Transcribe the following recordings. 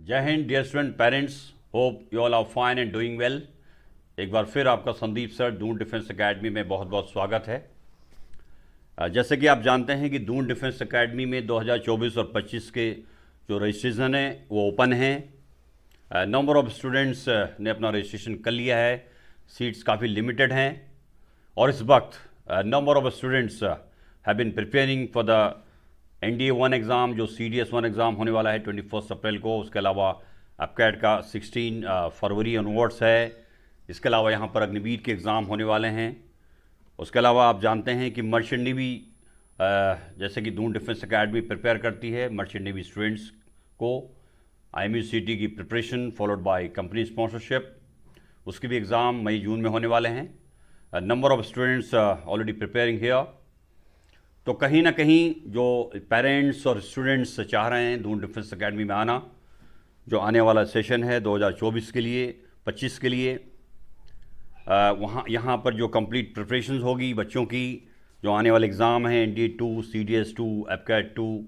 जय हिंद dear student parents, hope you all are fine and doing well. एक बार फिर आपका Sandeep sir Doon defence academy में बहुत बहुत स्वागत है। जैसे कि आप जानते हैं कि दून डिफेंस एकेडमी में 2024 और 25 के जो रजिस्ट्रेशन है वो ओपन हैं। नंबर ऑफ स्टूडेंट्स ने अपना रजिस्ट्रेशन कर लिया है, सीट्स काफ़ी लिमिटेड हैं और इस वक्त number of students have been preparing for the NDA 1 exam जो CDS 1 एग्ज़ाम होने वाला है 21 अप्रैल को। उसके अलावा अपकैट का 16 फरवरी ऑनवर्ड्स है। इसके अलावा यहाँ पर अग्निवीर के एग्ज़ाम होने वाले हैं। उसके अलावा आप जानते हैं कि मर्चेंट नेवी जैसे कि दून डिफेंस एकेडमी प्रिपेयर करती है मर्चेंट नेवी स्टूडेंट्स को IMUCT की preparation followed by company sponsorship, उसके भी एग्ज़ाम मई जून में होने वाले हैं। Number of students already preparing here. तो कहीं ना कहीं जो पेरेंट्स और स्टूडेंट्स चाह रहे हैं दून डिफेंस एकेडमी में आना, जो आने वाला सेशन है 2024 के लिए 25 के लिए, यहाँ पर जो कंप्लीट प्रिपरेशंस होगी बच्चों की, जो आने वाले एग्ज़ाम हैं NDA 2, CDS 2, अपकैट 2,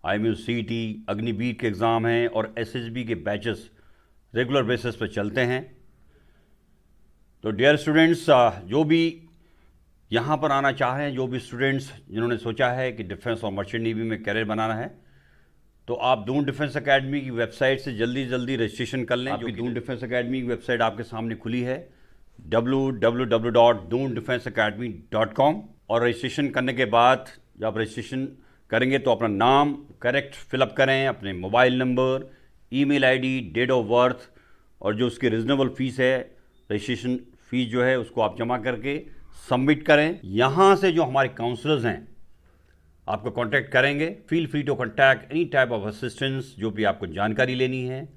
IMUCT, अग्निवीर के एग्ज़ाम हैं और SSB के बैचेस रेगुलर बेसिस पर चलते हैं। तो डियर स्टूडेंट्स, जो भी यहाँ पर आना चाह रहे हैं, जो भी स्टूडेंट्स जिन्होंने सोचा है कि डिफेंस और मर्चेंट नेवी में करियर बनाना है, तो आप दून डिफेंस एकेडमी की वेबसाइट से जल्दी जल्दी रजिस्ट्रेशन कर लें। जो दून डिफेंस एकेडमी की वेबसाइट आपके सामने खुली है www.doondefenseacademy.com। और रजिस्ट्रेशन करने के बाद जब आप रजिस्ट्रेशन करेंगे तो अपना नाम करेक्ट फिलअप करें, अपने mobile number, email ID, date of birth और जो उसकी रिजनेबल फ़ीस है, रजिस्ट्रेशन फ़ीस जो है उसको आप जमा करके सबमिट करें। यहाँ से जो हमारे काउंसलर्स हैं आपको कांटेक्ट करेंगे। Feel free to contact any type of assistance, जो भी आपको जानकारी लेनी है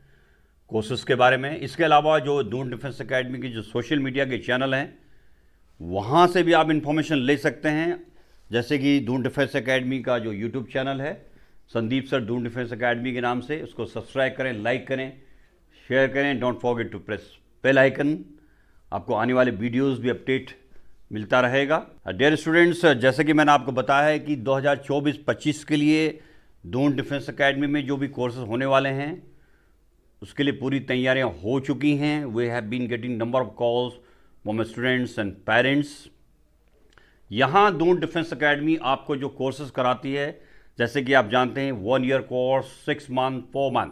कोर्सेज के बारे में। इसके अलावा जो दून डिफेंस एकेडमी के जो सोशल मीडिया के चैनल हैं वहाँ से भी आप इंफॉर्मेशन ले सकते हैं। जैसे कि दून डिफेंस एकेडमी का जो यूट्यूब चैनल है Sandeep sir Doon defence academy के नाम से, उसको सब्सक्राइब करें, लाइक करें, शेयर करें। Don't forget to press bell icon. आपको आने वाले वीडियोज़ भी अपडेट मिलता रहेगा। डियर स्टूडेंट्स, जैसे कि मैंने आपको बताया है कि 2024-25 के लिए दून डिफेंस एकेडमी में जो भी कोर्सेज होने वाले हैं उसके लिए पूरी तैयारियां हो चुकी हैं। We have been getting number of calls from students and parents. यहाँ दून डिफेंस एकेडमी आपको जो कोर्सेज कराती है, जैसे कि आप जानते हैं 1 ईयर कोर्स, 6 मंथ, 4 मंथ,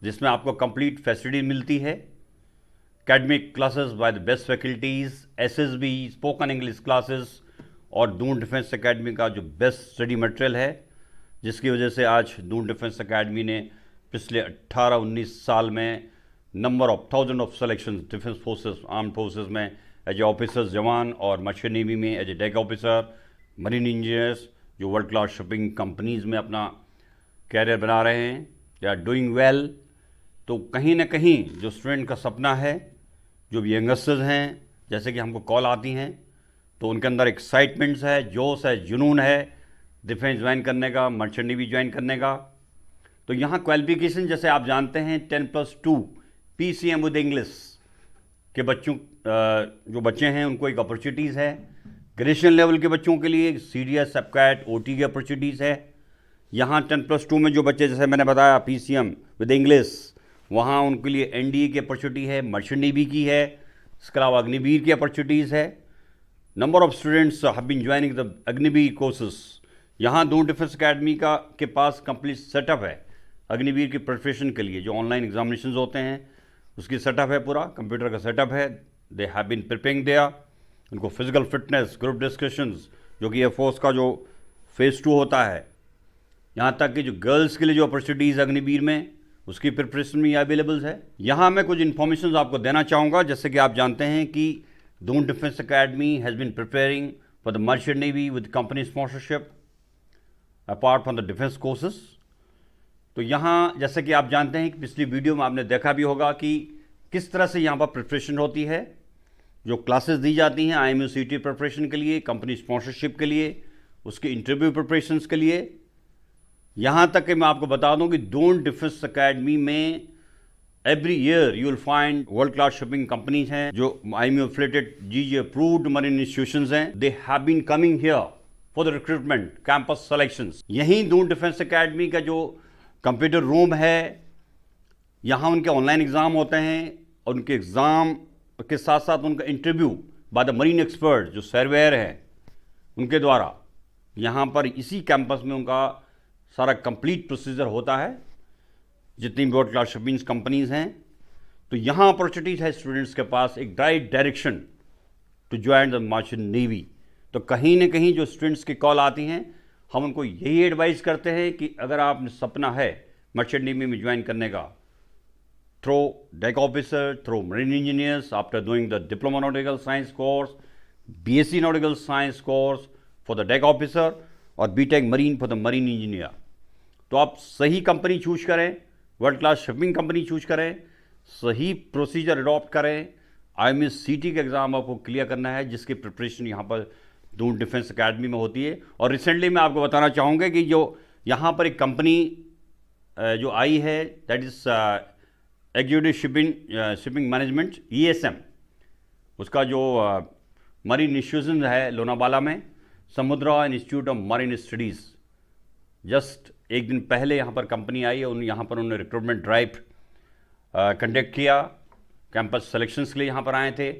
जिसमें आपको कंप्लीट फैसिलिटी मिलती है। academic classes by the best faculties, SSB, spoken English classes और दून डिफेंस एकेडमी का जो बेस्ट स्टडी मटेरियल है, जिसकी वजह से आज दून डिफेंस एकेडमी ने पिछले 18-19 साल में number of thousand of selection defence forces, arm forces में एज ए ऑफिसर्स जवान और मर्चेंट नेवी में as a deck officer, marine engineers जो वर्ल्ड क्लास शिपिंग कंपनीज़ में अपना कैरियर बना रहे हैं, दे आर डूइंग वेल। तो कहीं ना कहीं जो स्टूडेंट का सपना है, जो भी यंगस्टर्स हैं, जैसे कि हमको कॉल आती हैं तो उनके अंदर एक्साइटमेंट्स है, जोश है, जुनून है डिफेंस ज्वाइन करने का, मर्चेंट नेवी ज्वाइन करने का। तो यहाँ क्वालिफिकेशन जैसे आप जानते हैं 10+2 PCM विद इंग्लिश के बच्चों, जो बच्चे हैं उनको एक अपॉर्चुनिटीज़ है। ग्रेजुएशन लेवल के बच्चों के लिए CDS, अपकैट, OT की अपॉर्चुनिटीज़ है। यहाँ 10+2 में जो बच्चे, जैसे मैंने बताया PCM विद इंग्लिश, वहाँ उनके लिए NDA की अपॉर्चुनिटी है, मर्चेंट नेवी की है, इसके अलावा अग्निवीर की अपॉर्चुनिटीज़ है। Number of students have been joining the Agniveer courses. यहाँ दून डिफेंस एकेडमी का के पास कंप्लीट सेटअप है अग्निवीर की प्रिपरेशन के लिए। जो ऑनलाइन एग्जामिनेशन होते हैं उसकी सेटअप है, पूरा कंप्यूटर का सेटअप है। They have been preparing there. उनको फिजिकल फिटनेस, ग्रुप डिस्कशंस, जो कि एयरफोर्स का जो फेज़ 2 होता है, यहाँ तक कि जो गर्ल्स के लिए जो अपॉर्चुनिटीज़ अग्निवीर में, उसकी प्रिपरेशन में अवेलेबल है। यहाँ मैं कुछ इन्फॉर्मेशन आपको देना चाहूँगा। जैसे कि आप जानते हैं कि Doon defence academy has been preparing for the merchant navy with company sponsorship apart from the defence courses. तो यहाँ जैसे कि आप जानते हैं कि पिछली वीडियो में आपने देखा भी होगा कि किस तरह से यहाँ पर प्रिपरेशन होती है, जो क्लासेस दी जाती हैं IMUCT प्रिपरेशन के लिए, कंपनी स्पॉन्सरशिप के लिए, उसके इंटरव्यू प्रिपरेशंस के लिए। यहाँ तक कि मैं आपको बता दूं कि दून डिफेंस एकेडमी में every year you will find world class shipping companies हैं, जो IMU affiliated GG approved marine institutions हैं। They have been coming here for the recruitment campus selections. यहीं दून डिफेंस एकेडमी का जो कंप्यूटर रूम है, यहाँ उनके ऑनलाइन एग्ज़ाम होते हैं और उनके एग्ज़ाम के साथ साथ उनका interview by the marine expert जो सर्वेयर हैं उनके द्वारा यहाँ पर इसी कैंपस में उनका सारा कंप्लीट प्रोसीजर होता है। जितनी भी वर्ल्ड क्लास शिपिंग कंपनीज हैं, तो यहाँ अपॉर्चुनिटीज है स्टूडेंट्स के पास एक direction to join the merchant navy. तो कहीं ना कहीं जो स्टूडेंट्स की कॉल आती हैं, हम उनको यही एडवाइस करते हैं कि अगर आप सपना है मर्चेंट नेवी में ज्वाइन करने का, through deck officer, through marine engineers, after doing the diploma nautical science course, BSc nautical science course for the deck officer और BTech marine for the marine engineer, तो आप सही कंपनी चूज करें, world class shipping company choose करें, सही procedure adopt करें। IMSCT का exam आपको क्लियर करना है, जिसकी प्रिपरेशन यहाँ पर दून डिफेंस एकेडमी में होती है। और रिसेंटली मैं आपको बताना चाहूँगा कि जो यहाँ पर एक कंपनी जो आई है, that is executive shipping management ESM, उसका जो मरीन इंस्टीट्यूशन है लोनावाला में, समुद्रा institute of marine studies, just एक दिन पहले यहाँ पर कंपनी आई और यहाँ पर उन्होंने रिक्रूटमेंट ड्राइव कंडक्ट किया, कैंपस सिलेक्शंस के लिए यहाँ पर आए थे।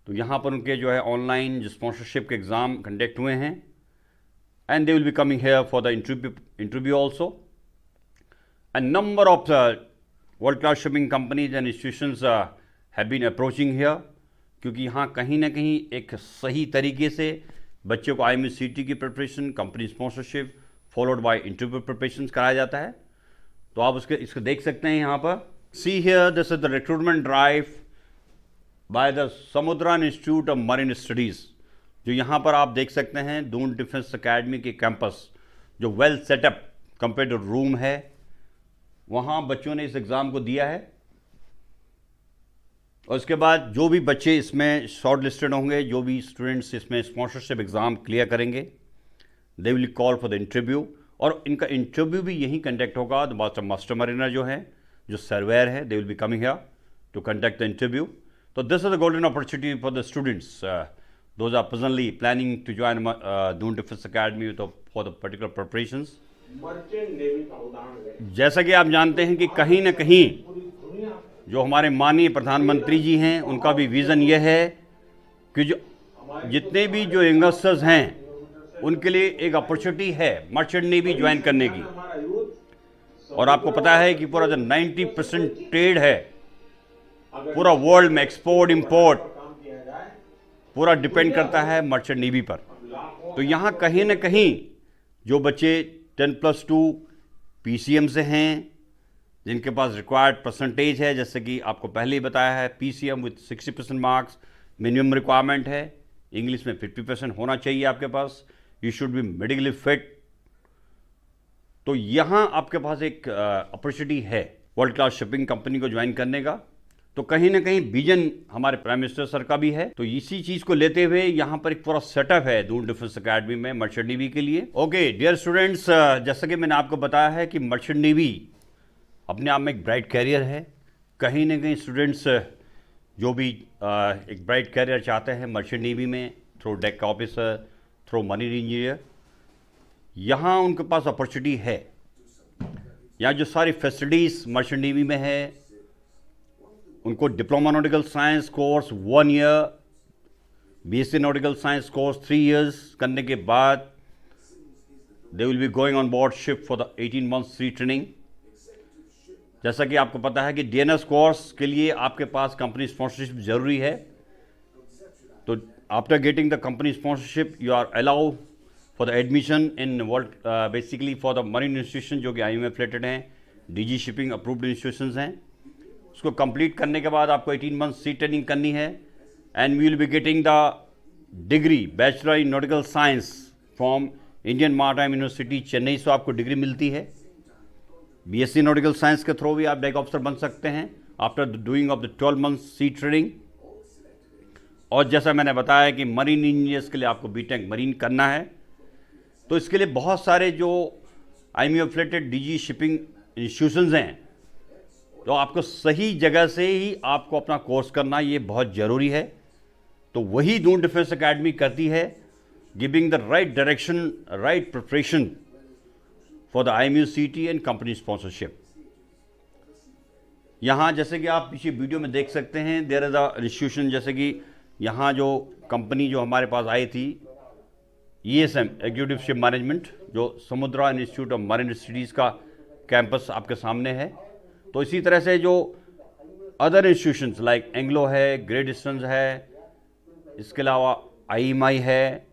तो यहाँ पर उनके जो है ऑनलाइन जो स्पॉन्सरशिप के एग्ज़ाम कंडक्ट हुए हैं, and they will be coming here for the interview also. And number of world class shipping companies and institutions have been approaching here, क्योंकि यहाँ कहीं ना कहीं एक सही तरीके से बच्चों को IMSCT की preparation, company sponsorship followed by interview preparation कराया जाता है। तो आप इसको देख सकते हैं यहाँ पर। See here, this is the recruitment drive by the Samudra institute of marine studies, जो यहाँ पर आप देख सकते हैं दून डिफेंस एकेडमी के कैंपस जो well setup compare to room है, वहाँ बच्चों ने इस एग्ज़ाम को दिया है। और उसके बाद जो भी बच्चे इसमें शॉर्ट लिस्टेड होंगे, जो भी स्टूडेंट्स इसमें स्पॉन्सरशिप एग्ज़ाम क्लियर करेंगे, they will call for the interview. और इनका इंटरव्यू भी यहीं कंडक्ट होगा। द मास्टर मरीनर जो है, जो सर्वेयर है, they will be coming here to conduct the interview. तो this is the golden opportunity for the students those are presently planning to join Doon defence academy for the particular preparations. जैसा कि आप जानते हैं कि कहीं ना कहीं जो हमारे माननीय प्रधानमंत्री जी हैं, उनका भी विज़न यह है कि जो जितने भी जो यंगस्टर्स हैं उनके लिए एक अपॉर्चुनिटी है मर्चेंट नेवी ज्वाइन करने की। और आपको पता है कि पूरा जो 90% ट्रेड है पूरा वर्ल्ड में, एक्सपोर्ट इंपोर्ट पूरा डिपेंड करता है मर्चेंट नेवी पर। तो यहाँ कहीं ना कहीं जो बच्चे 10+2 PCM से हैं, जिनके पास रिक्वायर्ड परसेंटेज है, जैसे कि आपको पहले ही बताया है, PCM with 60% marks minimum requirement है, इंग्लिश में 50% होना चाहिए आपके पास, you should be medically fit. तो यहाँ आपके पास एक अपॉर्चुनिटी है वर्ल्ड क्लास शिपिंग कंपनी को ज्वाइन करने का। तो कहीं ना कहीं विजन हमारे प्राइम मिनिस्टर सर का भी है। तो इसी चीज़ को लेते हुए यहाँ पर एक पूरा सेटअप है दून डिफेंस अकेडमी में मर्चेंट नेवी के लिए। ओके डियर स्टूडेंट्स, जैसा कि मैंने आपको बताया है कि मर्चेंट नेवी अपने आप में एक ब्राइट कैरियर है। कहीं ना कहीं स्टूडेंट्स जो भी एक ब्राइट कैरियर चाहते हैं मर्चेंट नेवी में, through deck officer, through marine engineer, यहाँ उनके पास अपॉर्चुनिटी है। यहाँ जो सारी फैसिलिटीज़ मर्चेंट नेवी में है, उनको diploma nautical science course 1 year, BSc nautical science course 3 years करने के बाद दे will be going on board ship for the 18 months free training. जैसा कि आपको पता है कि DNS कोर्स के लिए आपके पास कंपनी स्पॉन्सरशिप जरूरी है। तो after getting the company sponsorship you are allow for the admission in world basically for the marine institution जो कि IMF रिलेटेड हैं, DG शिपिंग अप्रूव्ड इंस्टीट्यूशंस हैं। उसको कंप्लीट करने के बाद आपको 18 months सी ट्रेनिंग करनी है, and we will be getting the degree bachelor in nautical science from Indian maritime university Chennai से आपको डिग्री मिलती है। BSc नॉटिकल साइंस के थ्रू भी आप डेक ऑफिसर बन सकते हैं after the doing of the 12 months sea training. और जैसा मैंने बताया कि मरीन इंजीनियर्स के लिए आपको बीटेक मरीन करना है, तो इसके लिए बहुत सारे जो IMF related DG shipping institutions हैं, तो आपको सही जगह से ही आपको अपना कोर्स करना ये बहुत ज़रूरी है। तो वही दून डिफेंस एकेडमी करती है, giving the right direction, right preparation for the IMUCT and company sponsorship. यहाँ जैसे कि आप पीछे वीडियो में देख सकते हैं, देयर इज अ इंस्टीट्यूशन, जैसे कि यहाँ जो कंपनी जो हमारे पास आई थी, ESM एग्जीक्यूटिव शिप मैनेजमेंट, जो समुद्रा इंस्टीट्यूट ऑफ मरीन स्टडीज़ का कैंपस आपके सामने है। तो इसी तरह से जो अदर इंस्टीट्यूशंस लाइक एंग्लो है, ग्रेट ईस्टर्न है, इसके अलावा IMI है,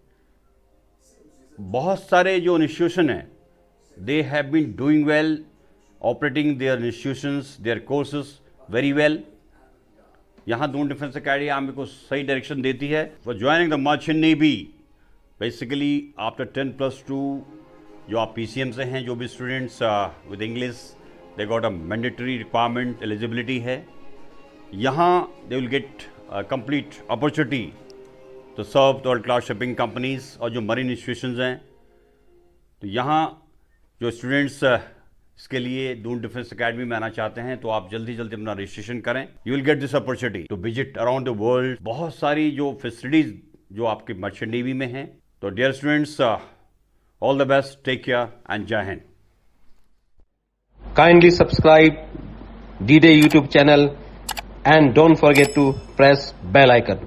बहुत सारे जो इंस्टीट्यूशन हैं, they have been doing well, operating their institutions, their courses very well. यहाँ दून डिफेंस अकेडमी आपको सही डायरेक्शन देती है for joining the merchant navy. Basically after 10+2 जो आप PCM से हैं, जो भी students with English, they got a mandatory requirement eligibility है। यहाँ they will get complete opportunity to serve world class shipping companies और जो मरीन इंस्टीट्यूशंस हैं। तो यहाँ जो स्टूडेंट्स इसके लिए दून डिफेंस अकेडमी में आना चाहते हैं, तो आप जल्दी जल्दी अपना रजिस्ट्रेशन करें। You will get this opportunity to visit around the world. बहुत सारी जो फैसिलिटीज जो आपके मर्चेंट नेवी में हैं। तो dear students, all the best, take care and जय हिंद। Kindly subscribe D-Day YouTube channel and don't forget to press bell icon.